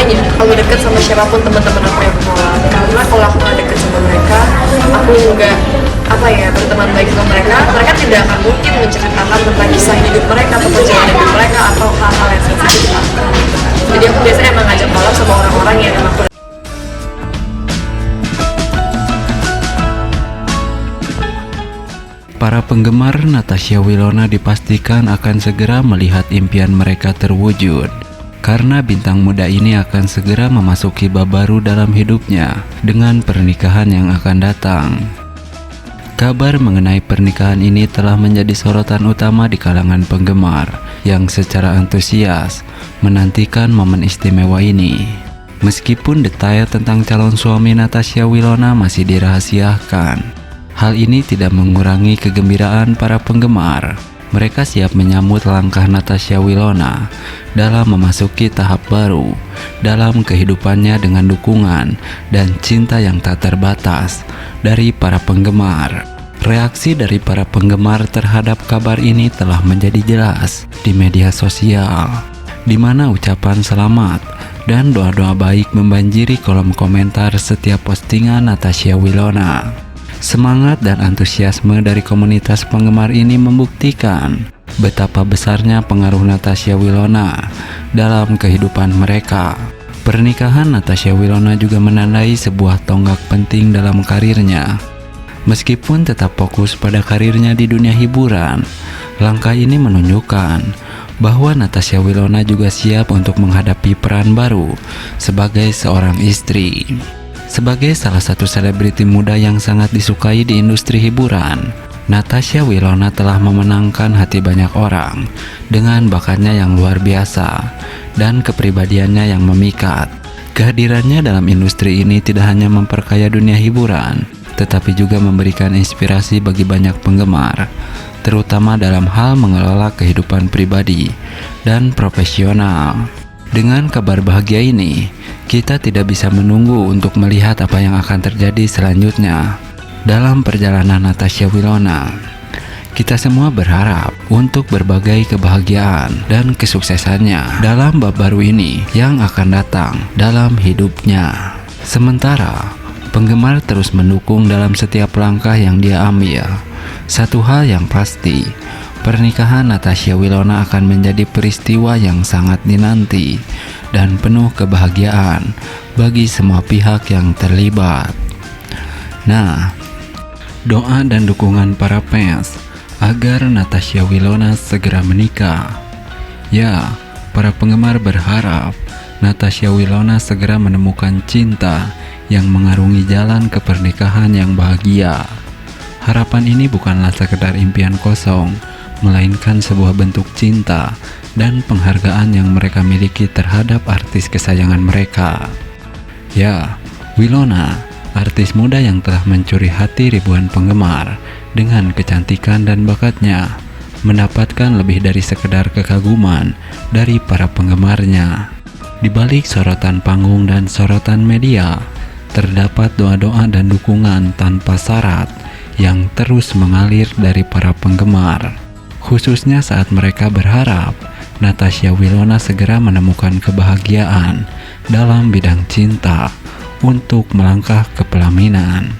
semuanya kalau deket sama siapapun teman-teman aku yang menolak, karena kalau aku nggak deket sama mereka, aku nggak berteman baik sama mereka, mereka tidak akan mungkin menceritakan tentang kisah hidup mereka atau perjalanan hidup mereka atau hal-hal yang sensitif. Jadi aku biasanya emang ngajak collab sama orang-orang yang emang aku. Para penggemar Natasha Wilona dipastikan akan segera melihat impian mereka terwujud, karena bintang muda ini akan segera memasuki bab baru dalam hidupnya dengan pernikahan yang akan datang. Kabar mengenai pernikahan ini telah menjadi sorotan utama di kalangan penggemar yang secara antusias menantikan momen istimewa ini. Meskipun detail tentang calon suami Natasha Wilona masih dirahasiakan, hal ini tidak mengurangi kegembiraan para penggemar. Mereka siap menyambut langkah Natasha Wilona dalam memasuki tahap baru dalam kehidupannya dengan dukungan dan cinta yang tak terbatas dari para penggemar. Reaksi dari para penggemar terhadap kabar ini telah menjadi jelas di media sosial, di mana ucapan selamat dan doa-doa baik membanjiri kolom komentar setiap postingan Natasha Wilona. Semangat dan antusiasme dari komunitas penggemar ini membuktikan betapa besarnya pengaruh Natasha Wilona dalam kehidupan mereka. Pernikahan Natasha Wilona juga menandai sebuah tonggak penting dalam karirnya. Meskipun tetap fokus pada karirnya di dunia hiburan, langkah ini menunjukkan bahwa Natasha Wilona juga siap untuk menghadapi peran baru sebagai seorang istri. Sebagai salah satu selebriti muda yang sangat disukai di industri hiburan, Natasha Wilona telah memenangkan hati banyak orang dengan bakatnya yang luar biasa dan kepribadiannya yang memikat. Kehadirannya dalam industri ini tidak hanya memperkaya dunia hiburan, tetapi juga memberikan inspirasi bagi banyak penggemar, terutama dalam hal mengelola kehidupan pribadi dan profesional. Dengan kabar bahagia ini, kita tidak bisa menunggu untuk melihat apa yang akan terjadi selanjutnya dalam perjalanan Natasha Wilona. Kita semua berharap untuk berbagai kebahagiaan dan kesuksesannya dalam bab baru ini yang akan datang dalam hidupnya. Sementara penggemar terus mendukung dalam setiap langkah yang dia ambil. Satu hal yang pasti, pernikahan Natasha Wilona akan menjadi peristiwa yang sangat dinanti dan penuh kebahagiaan bagi semua pihak yang terlibat. Nah, doa dan dukungan para fans agar Natasha Wilona segera menikah. Ya, para penggemar berharap Natasha Wilona segera menemukan cinta yang mengarungi jalan ke pernikahan yang bahagia. Harapan ini bukanlah sekedar impian kosong, melainkan sebuah bentuk cinta dan penghargaan yang mereka miliki terhadap artis kesayangan mereka. Ya, Wilona, artis muda yang telah mencuri hati ribuan penggemar dengan kecantikan dan bakatnya, mendapatkan lebih dari sekedar kekaguman dari para penggemarnya. Di balik sorotan panggung dan sorotan media, terdapat doa-doa dan dukungan tanpa syarat yang terus mengalir dari para penggemar. Khususnya saat mereka berharap Natasha Wilona segera menemukan kebahagiaan dalam bidang cinta untuk melangkah ke pelaminan.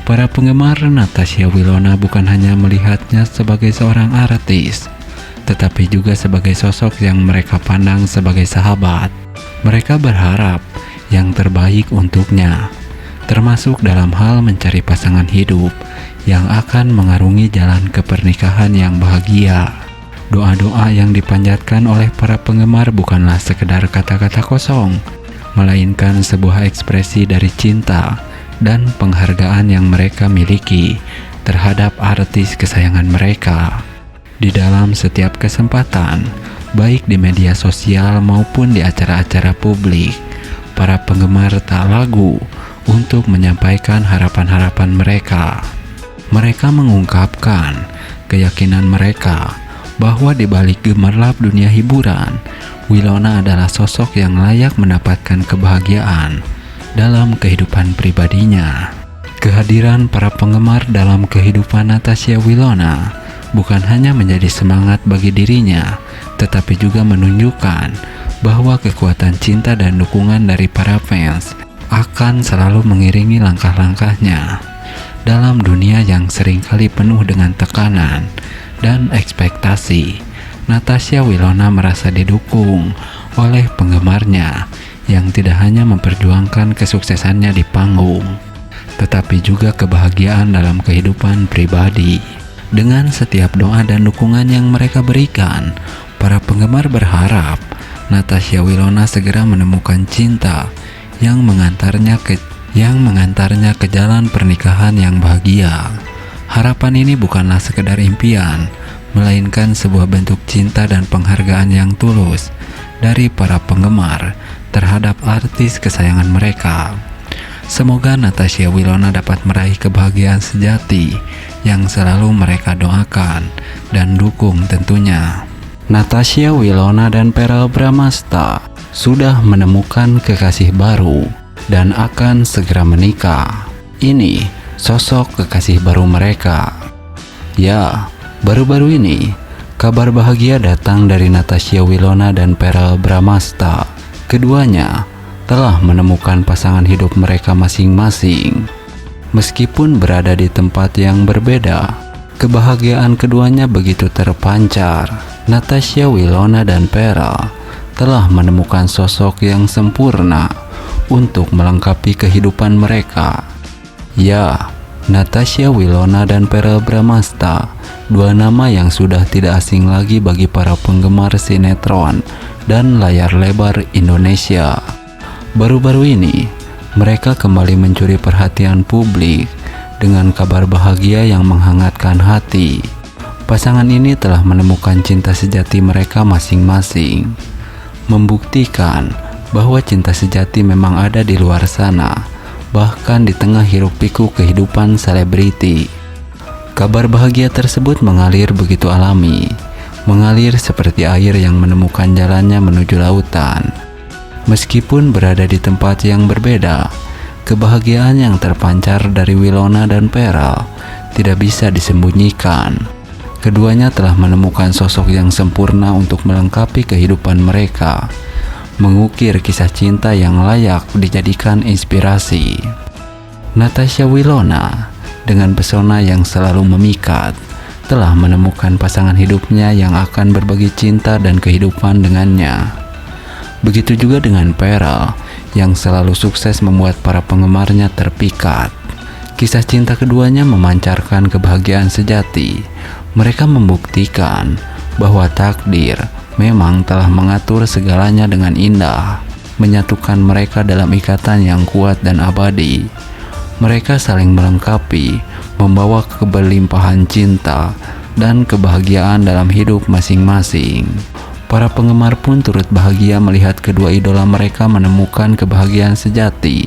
Para penggemar Natasha Wilona bukan hanya melihatnya sebagai seorang artis, tetapi juga sebagai sosok yang mereka pandang sebagai sahabat. Mereka berharap yang terbaik untuknya, termasuk dalam hal mencari pasangan hidup yang akan mengarungi jalan ke pernikahan yang bahagia. Doa-doa yang dipanjatkan oleh para penggemar bukanlah sekedar kata-kata kosong, melainkan sebuah ekspresi dari cinta dan penghargaan yang mereka miliki terhadap artis kesayangan mereka. Di dalam setiap kesempatan, baik di media sosial maupun di acara-acara publik, para penggemar tak ragu untuk menyampaikan harapan-harapan mereka. Mereka mengungkapkan keyakinan mereka bahwa di balik gemerlap dunia hiburan, Wilona adalah sosok yang layak mendapatkan kebahagiaan dalam kehidupan pribadinya. Kehadiran para penggemar dalam kehidupan Natasha Wilona bukan hanya menjadi semangat bagi dirinya, tetapi juga menunjukkan bahwa kekuatan cinta dan dukungan dari para fans akan selalu mengiringi langkah-langkahnya dalam dunia yang seringkali penuh dengan tekanan dan ekspektasi. Natasha Wilona merasa didukung oleh penggemarnya yang tidak hanya memperjuangkan kesuksesannya di panggung, tetapi juga kebahagiaan dalam kehidupan pribadi. Dengan setiap doa dan dukungan yang mereka berikan, para penggemar berharap Natasha Wilona segera menemukan cinta yang mengantarnya ke jalan pernikahan yang bahagia. Harapan ini bukanlah sekedar impian, melainkan sebuah bentuk cinta dan penghargaan yang tulus dari para penggemar terhadap artis kesayangan mereka. Semoga Natasha Wilona dapat meraih kebahagiaan sejati yang selalu mereka doakan dan dukung tentunya. Natasha Wilona dan Verrell Bramasta sudah menemukan kekasih baru dan akan segera menikah. Ini sosok kekasih baru mereka. Ya, baru-baru ini kabar bahagia datang dari Natasha Wilona dan Verrell Bramasta. Keduanya telah menemukan pasangan hidup mereka masing-masing. Meskipun berada di tempat yang berbeda, kebahagiaan keduanya begitu terpancar. Natasha Wilona dan Verrell telah menemukan sosok yang sempurna untuk melengkapi kehidupan mereka. Ya, Natasha Wilona dan Verrell Bramasta, dua nama yang sudah tidak asing lagi bagi para penggemar sinetron dan layar lebar Indonesia. Baru-baru ini, mereka kembali mencuri perhatian publik dengan kabar bahagia yang menghangatkan hati. Pasangan ini telah menemukan cinta sejati mereka masing-masing, membuktikan bahwa cinta sejati memang ada di luar sana, bahkan di tengah hiruk-pikuk kehidupan selebriti. Kabar bahagia tersebut mengalir begitu alami, mengalir seperti air yang menemukan jalannya menuju lautan. Meskipun berada di tempat yang berbeda, kebahagiaan yang terpancar dari Wilona dan Verrell tidak bisa disembunyikan. Keduanya telah menemukan sosok yang sempurna untuk melengkapi kehidupan mereka, mengukir kisah cinta yang layak dijadikan inspirasi. Natasha Wilona dengan pesona yang selalu memikat telah menemukan pasangan hidupnya yang akan berbagi cinta dan kehidupan dengannya. Begitu juga dengan Verrell yang selalu sukses membuat para penggemarnya terpikat. Kisah cinta keduanya memancarkan kebahagiaan sejati. Mereka membuktikan bahwa takdir memang telah mengatur segalanya dengan indah, menyatukan mereka dalam ikatan yang kuat dan abadi. Mereka saling melengkapi, membawa keberlimpahan cinta dan kebahagiaan dalam hidup masing-masing. Para penggemar pun turut bahagia melihat kedua idola mereka menemukan kebahagiaan sejati.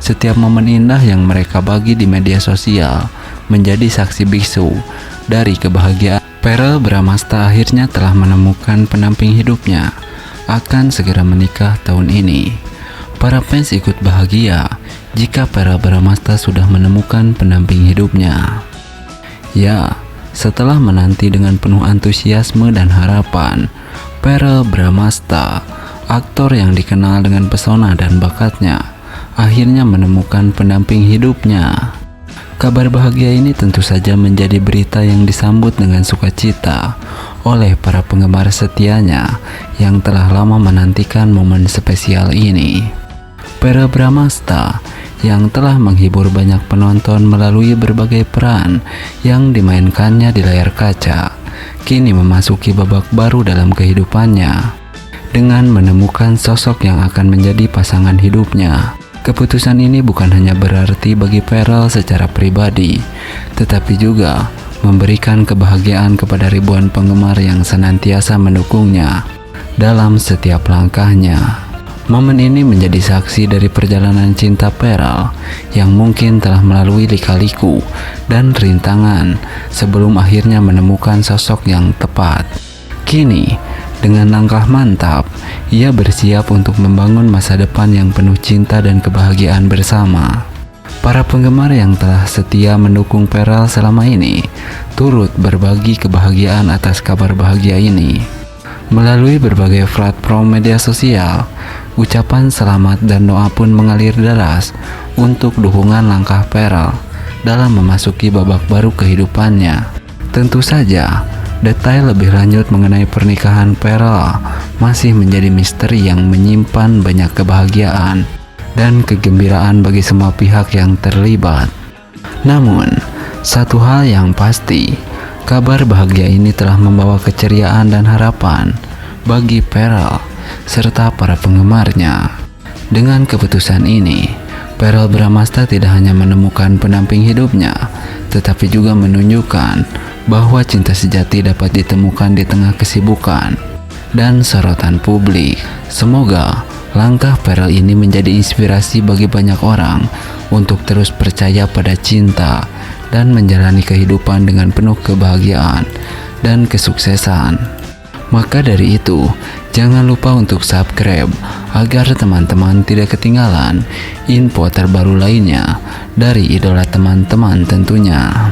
Setiap momen indah yang mereka bagi di media sosial menjadi saksi bisu dari kebahagiaan. Verrell Bramasta akhirnya telah menemukan pendamping hidupnya, akan segera menikah tahun ini. Para fans ikut bahagia jika Verrell Bramasta sudah menemukan pendamping hidupnya. Ya, setelah menanti dengan penuh antusiasme dan harapan, Verrell Bramasta, aktor yang dikenal dengan pesona dan bakatnya, akhirnya menemukan pendamping hidupnya. Kabar bahagia ini tentu saja menjadi berita yang disambut dengan sukacita oleh para penggemar setianya yang telah lama menantikan momen spesial ini. Verrell Bramasta yang telah menghibur banyak penonton melalui berbagai peran yang dimainkannya di layar kaca, kini memasuki babak baru dalam kehidupannya dengan menemukan sosok yang akan menjadi pasangan hidupnya. Keputusan ini bukan hanya berarti bagi Verrell secara pribadi, tetapi juga memberikan kebahagiaan kepada ribuan penggemar yang senantiasa mendukungnya dalam setiap langkahnya. Momen ini menjadi saksi dari perjalanan cinta Verrell yang mungkin telah melalui lika-liku dan rintangan sebelum akhirnya menemukan sosok yang tepat. Kini, dengan langkah mantap, ia bersiap untuk membangun masa depan yang penuh cinta dan kebahagiaan bersama. Para penggemar yang telah setia mendukung Verrell selama ini turut berbagi kebahagiaan atas kabar bahagia ini. Melalui berbagai platform media sosial, ucapan selamat dan doa pun mengalir deras untuk dukungan langkah Pharrell dalam memasuki babak baru kehidupannya. Tentu saja, detail lebih lanjut mengenai pernikahan Pharrell masih menjadi misteri yang menyimpan banyak kebahagiaan dan kegembiraan bagi semua pihak yang terlibat. Namun, satu hal yang pasti, kabar bahagia ini telah membawa keceriaan dan harapan bagi Pharrell serta para penggemarnya. Dengan keputusan ini, Pharrell Bramasta tidak hanya menemukan pendamping hidupnya, tetapi juga menunjukkan bahwa cinta sejati dapat ditemukan di tengah kesibukan dan sorotan publik. Semoga langkah Pharrell ini menjadi inspirasi bagi banyak orang untuk terus percaya pada cinta dan menjalani kehidupan dengan penuh kebahagiaan dan kesuksesan. Maka dari itu, jangan lupa untuk subscribe agar teman-teman tidak ketinggalan info terbaru lainnya dari idola teman-teman tentunya.